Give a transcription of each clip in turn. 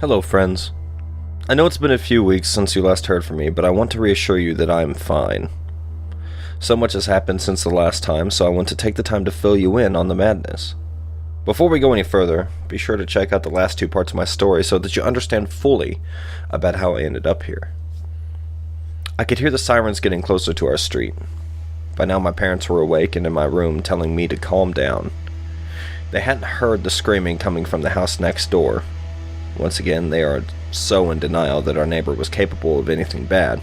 Hello, friends. I know it's been a few weeks since you last heard from me, but I want to reassure you that I am fine. So much has happened since the last time, so I want to take the time to fill you in on the madness. Before we go any further, be sure to check out the last two parts of my story so that you understand fully about how I ended up here. I could hear the sirens getting closer to our street. By now my parents were awake and in my room telling me to calm down. They hadn't heard the screaming coming from the house next door. Once again, they are so in denial that our neighbor was capable of anything bad.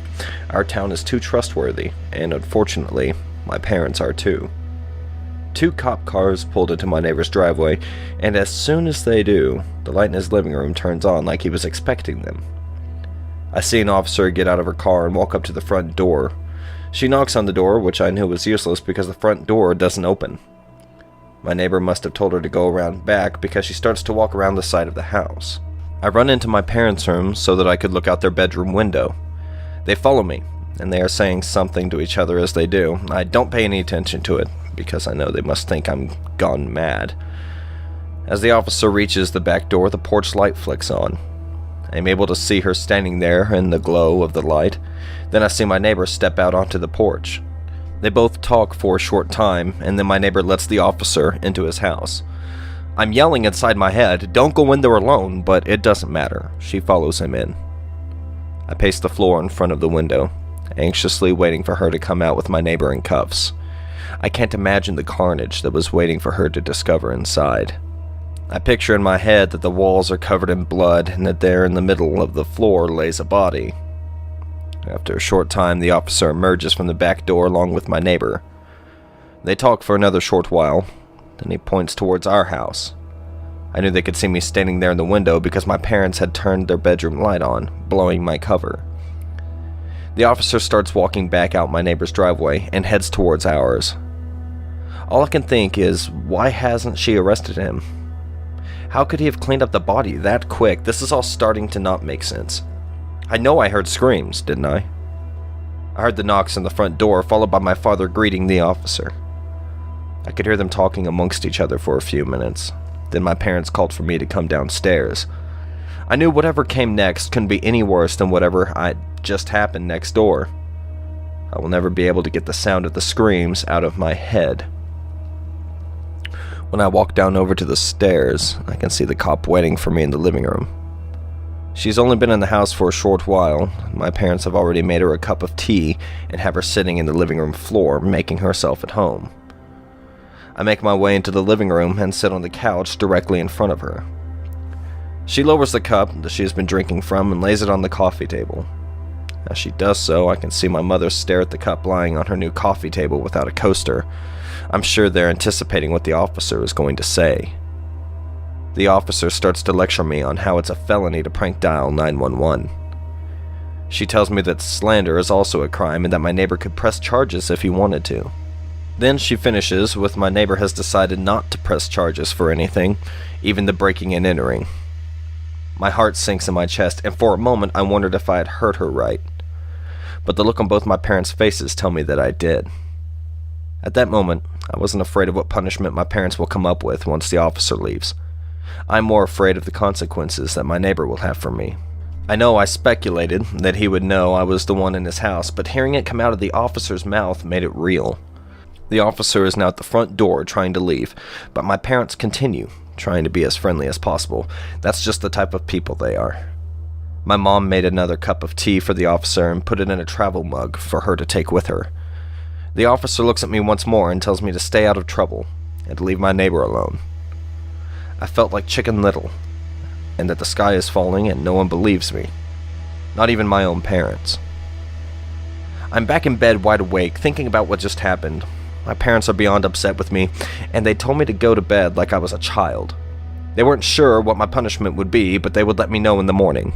Our town is too trustworthy, and unfortunately, my parents are too. Two cop cars pulled into my neighbor's driveway, and as soon as they do, the light in his living room turns on like he was expecting them. I see an officer get out of her car and walk up to the front door. She knocks on the door, which I knew was useless because the front door doesn't open. My neighbor must have told her to go around back because she starts to walk around the side of the house. I run into my parents' room so that I could look out their bedroom window. They follow me, and they are saying something to each other as they do. I don't pay any attention to it, because I know they must think I'm gone mad. As the officer reaches the back door, the porch light flicks on. I am able to see her standing there in the glow of the light. Then I see my neighbor step out onto the porch. They both talk for a short time, and then my neighbor lets the officer into his house. I'm yelling inside my head, "Don't go in there alone," but it doesn't matter. She follows him in. I pace the floor in front of the window, anxiously waiting for her to come out with my neighbor in cuffs. I can't imagine the carnage that was waiting for her to discover inside. I picture in my head that the walls are covered in blood and that there in the middle of the floor lays a body. After a short time, the officer emerges from the back door along with my neighbor. They talk for another short while. Then he points towards our house. I knew they could see me standing there in the window because my parents had turned their bedroom light on, blowing my cover. The officer starts walking back out my neighbor's driveway and heads towards ours. All I can think is, why hasn't she arrested him? How could he have cleaned up the body that quick? This is all starting to not make sense. I know I heard screams, didn't I? I heard the knocks on the front door, followed by my father greeting the officer. I could hear them talking amongst each other for a few minutes. Then my parents called for me to come downstairs. I knew whatever came next couldn't be any worse than whatever had just happened next door. I will never be able to get the sound of the screams out of my head. When I walk down over to the stairs, I can see the cop waiting for me in the living room. She's only been in the house for a short while. My parents have already made her a cup of tea and have her sitting in the living room floor, making herself at home. I make my way into the living room and sit on the couch directly in front of her. She lowers the cup that she has been drinking from and lays it on the coffee table. As she does so, I can see my mother stare at the cup lying on her new coffee table without a coaster. I'm sure they're anticipating what the officer is going to say. The officer starts to lecture me on how it's a felony to prank dial 911. She tells me that slander is also a crime and that my neighbor could press charges if he wanted to. Then she finishes with my neighbor has decided not to press charges for anything, even the breaking and entering. My heart sinks in my chest, and for a moment I wondered if I had heard her right. But the look on both my parents' faces tell me that I did. At that moment, I wasn't afraid of what punishment my parents will come up with once the officer leaves. I'm more afraid of the consequences that my neighbor will have for me. I know I speculated that he would know I was the one in his house, but hearing it come out of the officer's mouth made it real. The officer is now at the front door trying to leave, but my parents continue, trying to be as friendly as possible. That's just the type of people they are. My mom made another cup of tea for the officer and put it in a travel mug for her to take with her. The officer looks at me once more and tells me to stay out of trouble and to leave my neighbor alone. I felt like Chicken Little, and that the sky is falling and no one believes me. Not even my own parents. I'm back in bed wide awake, thinking about what just happened. My parents are beyond upset with me, and they told me to go to bed like I was a child. They weren't sure what my punishment would be, but they would let me know in the morning.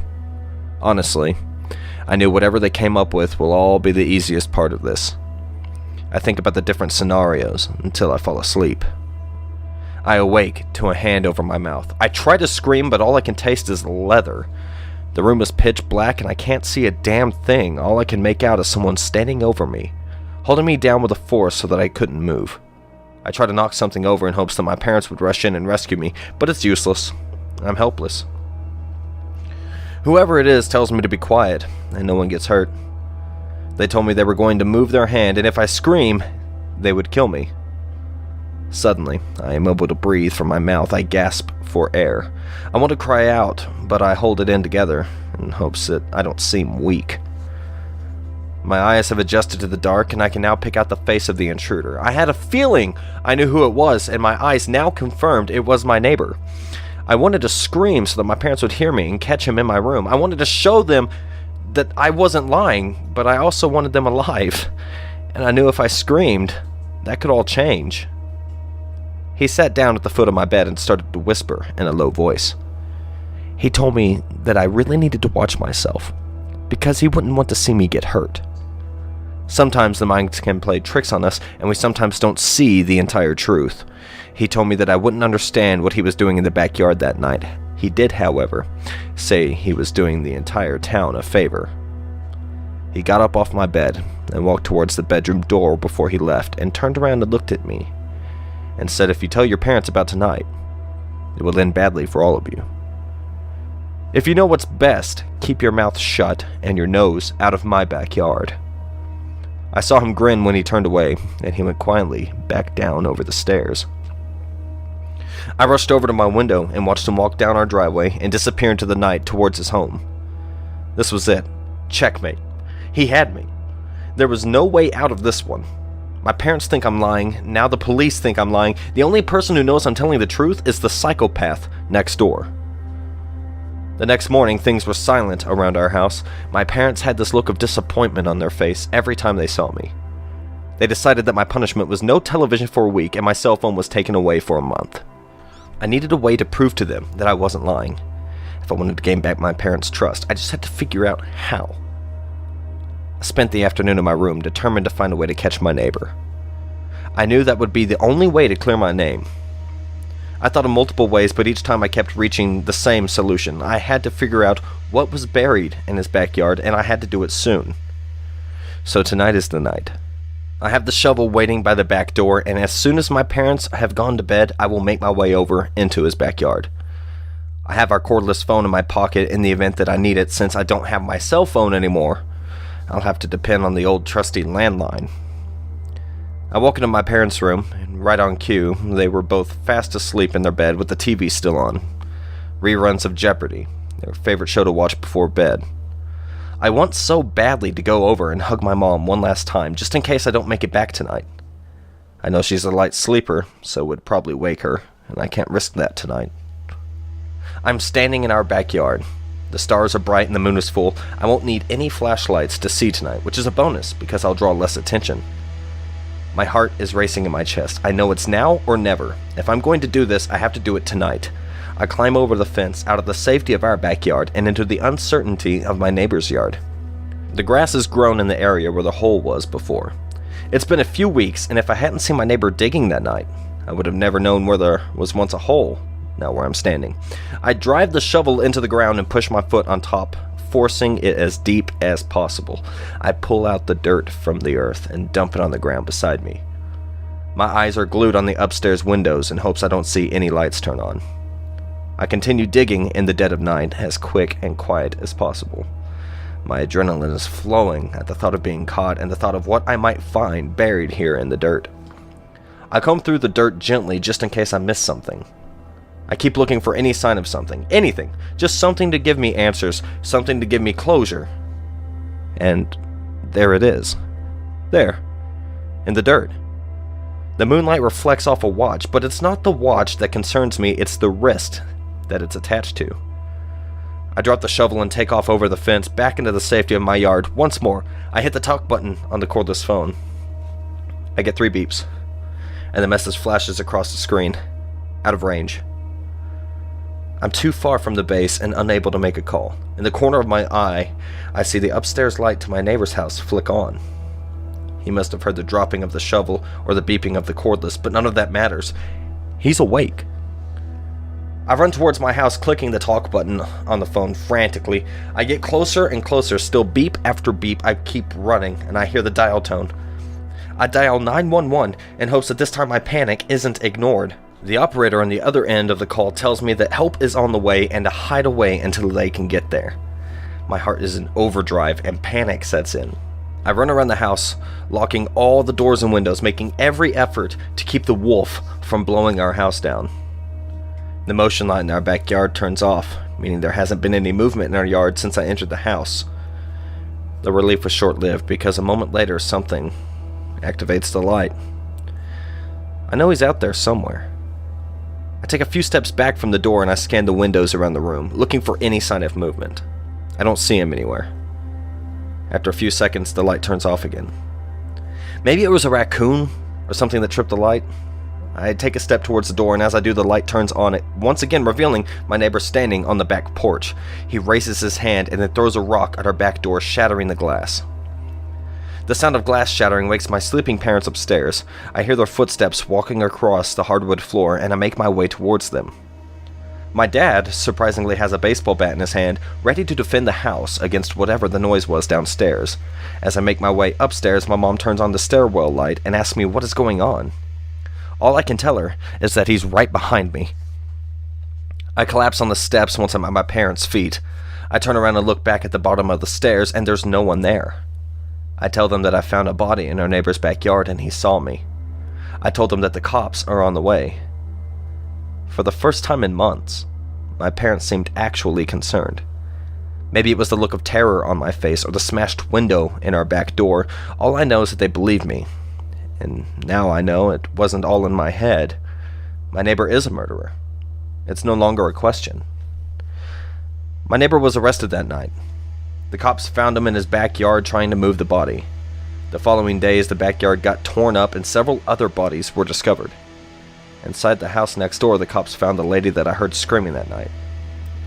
Honestly, I knew whatever they came up with will all be the easiest part of this. I think about the different scenarios until I fall asleep. I awake to a hand over my mouth. I try to scream, but all I can taste is leather. The room is pitch black and I can't see a damn thing. All I can make out is someone standing over me, holding me down with a force so that I couldn't move. I try to knock something over in hopes that my parents would rush in and rescue me, but it's useless. I'm helpless. Whoever it is tells me to be quiet, and no one gets hurt. They told me they were going to move their hand, and if I scream, they would kill me. Suddenly, I am able to breathe from my mouth. I gasp for air. I want to cry out, but I hold it in together in hopes that I don't seem weak. My eyes have adjusted to the dark, and I can now pick out the face of the intruder. I had a feeling I knew who it was, and my eyes now confirmed it was my neighbor. I wanted to scream so that my parents would hear me and catch him in my room. I wanted to show them that I wasn't lying, but I also wanted them alive. And I knew if I screamed, that could all change. He sat down at the foot of my bed and started to whisper in a low voice. He told me that I really needed to watch myself, because he wouldn't want to see me get hurt. Sometimes the mind can play tricks on us, and we sometimes don't see the entire truth. He told me that I wouldn't understand what he was doing in the backyard that night. He did, however, say he was doing the entire town a favor. He got up off my bed and walked towards the bedroom door before he left, and turned around and looked at me, and said, "If you tell your parents about tonight, it will end badly for all of you. If you know what's best, keep your mouth shut and your nose out of my backyard." I saw him grin when he turned away, and he went quietly back down over the stairs. I rushed over to my window and watched him walk down our driveway and disappear into the night towards his home. This was it. Checkmate. He had me. There was no way out of this one. My parents think I'm lying. Now the police think I'm lying. The only person who knows I'm telling the truth is the psychopath next door. The next morning, things were silent around our house. My parents had this look of disappointment on their face every time they saw me. They decided that my punishment was no television for a week and my cell phone was taken away for a month. I needed a way to prove to them that I wasn't lying. If I wanted to gain back my parents' trust, I just had to figure out how. I spent the afternoon in my room, determined to find a way to catch my neighbor. I knew that would be the only way to clear my name. I thought of multiple ways, but each time I kept reaching the same solution. I had to figure out what was buried in his backyard, and I had to do it soon. So tonight is the night. I have the shovel waiting by the back door, and as soon as my parents have gone to bed, I will make my way over into his backyard. I have our cordless phone in my pocket in the event that I need it. Since I don't have my cell phone anymore, I'll have to depend on the old trusty landline. I walk into my parents' room, and right on cue, they were both fast asleep in their bed with the TV still on. Reruns of Jeopardy, their favorite show to watch before bed. I want so badly to go over and hug my mom one last time, just in case I don't make it back tonight. I know she's a light sleeper, so it would probably wake her, and I can't risk that tonight. I'm standing in our backyard. The stars are bright and the moon is full. I won't need any flashlights to see tonight, which is a bonus because I'll draw less attention. My heart is racing in my chest. I know it's now or never. If I'm going to do this, I have to do it tonight. I climb over the fence, out of the safety of our backyard, and into the uncertainty of my neighbor's yard. The grass has grown in the area where the hole was before. It's been a few weeks, and if I hadn't seen my neighbor digging that night, I would have never known where there was once a hole, now where I'm standing. I drive the shovel into the ground and push my foot on top, forcing it as deep as possible. I pull out the dirt from the earth and dump it on the ground beside me. My eyes are glued on the upstairs windows in hopes I don't see any lights turn on. I continue digging in the dead of night, as quick and quiet as possible. My adrenaline is flowing at the thought of being caught and the thought of what I might find buried here in the dirt. I comb through the dirt gently just in case I miss something. I keep looking for any sign of something, anything, just something to give me answers, something to give me closure. And there it is. There, in the dirt. The moonlight reflects off a watch, but it's not the watch that concerns me, it's the wrist that it's attached to. I drop the shovel and take off over the fence, back into the safety of my yard. Once more, I hit the talk button on the cordless phone. I get 3 beeps, and the message flashes across the screen, out of range. I'm too far from the base and unable to make a call. In the corner of my eye, I see the upstairs light to my neighbor's house flick on. He must have heard the dropping of the shovel or the beeping of the cordless, but none of that matters. He's awake. I run towards my house, clicking the talk button on the phone frantically. I get closer and closer, still beep after beep. I keep running, and I hear the dial tone. I dial 911 in hopes that this time my panic isn't ignored. The operator on the other end of the call tells me that help is on the way and to hide away until they can get there. My heart is in overdrive and panic sets in. I run around the house, locking all the doors and windows, making every effort to keep the wolf from blowing our house down. The motion light in our backyard turns off, meaning there hasn't been any movement in our yard since I entered the house. The relief was short-lived because a moment later something activates the light. I know he's out there somewhere. I take a few steps back from the door and I scan the windows around the room, looking for any sign of movement. I don't see him anywhere. After a few seconds, the light turns off again. Maybe it was a raccoon or something that tripped the light. I take a step towards the door, and as I do, the light turns on, it once again revealing my neighbor standing on the back porch. He raises his hand and then throws a rock at our back door, shattering the glass. The sound of glass shattering wakes my sleeping parents upstairs. I hear their footsteps walking across the hardwood floor, and I make my way towards them. My dad, surprisingly, has a baseball bat in his hand, ready to defend the house against whatever the noise was downstairs. As I make my way upstairs, my mom turns on the stairwell light and asks me what is going on. All I can tell her is that he's right behind me. I collapse on the steps once I'm at my parents' feet. I turn around and look back at the bottom of the stairs, and there's no one there. I tell them that I found a body in our neighbor's backyard and he saw me. I told them that the cops are on the way. For the first time in months, my parents seemed actually concerned. Maybe it was the look of terror on my face or the smashed window in our back door. All I know is that they believed me. And now I know it wasn't all in my head. My neighbor is a murderer. It's no longer a question. My neighbor was arrested that night. The cops found him in his backyard trying to move the body. The following days, the backyard got torn up and several other bodies were discovered. Inside the house next door, the cops found the lady that I heard screaming that night.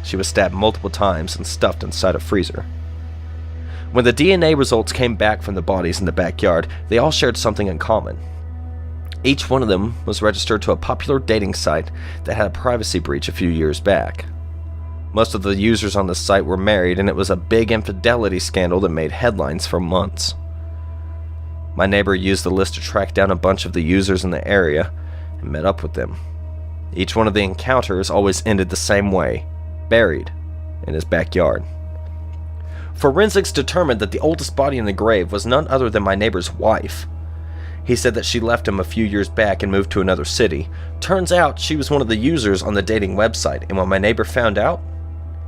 She was stabbed multiple times and stuffed inside a freezer. When the DNA results came back from the bodies in the backyard, they all shared something in common. Each one of them was registered to a popular dating site that had a privacy breach a few years back. Most of the users on the site were married, and it was a big infidelity scandal that made headlines for months. My neighbor used the list to track down a bunch of the users in the area and met up with them. Each one of the encounters always ended the same way, buried in his backyard. Forensics determined that the oldest body in the grave was none other than my neighbor's wife. He said that she left him a few years back and moved to another city. Turns out she was one of the users on the dating website, and when my neighbor found out,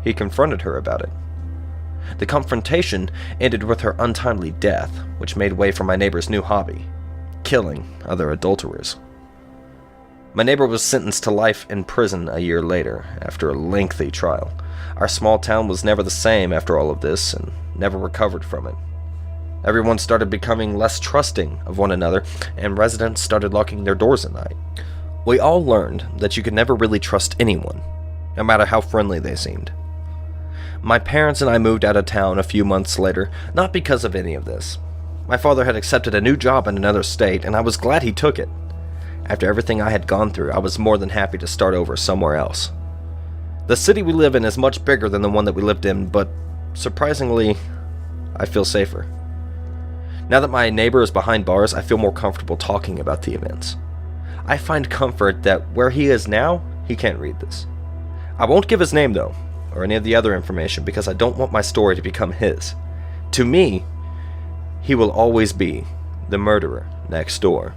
he confronted her about it. The confrontation ended with her untimely death, which made way for my neighbor's new hobby, killing other adulterers. My neighbor was sentenced to life in prison a year later, after a lengthy trial. Our small town was never the same after all of this, and never recovered from it. Everyone started becoming less trusting of one another, and residents started locking their doors at night. We all learned that you could never really trust anyone, no matter how friendly they seemed. My parents and I moved out of town a few months later, not because of any of this. My father had accepted a new job in another state, and I was glad he took it. After everything I had gone through, I was more than happy to start over somewhere else. The city we live in is much bigger than the one that we lived in, but surprisingly, I feel safer. Now that my neighbor is behind bars, I feel more comfortable talking about the events. I find comfort that where he is now, he can't read this. I won't give his name though, or any of the other information, because I don't want my story to become his. To me, he will always be the murderer next door.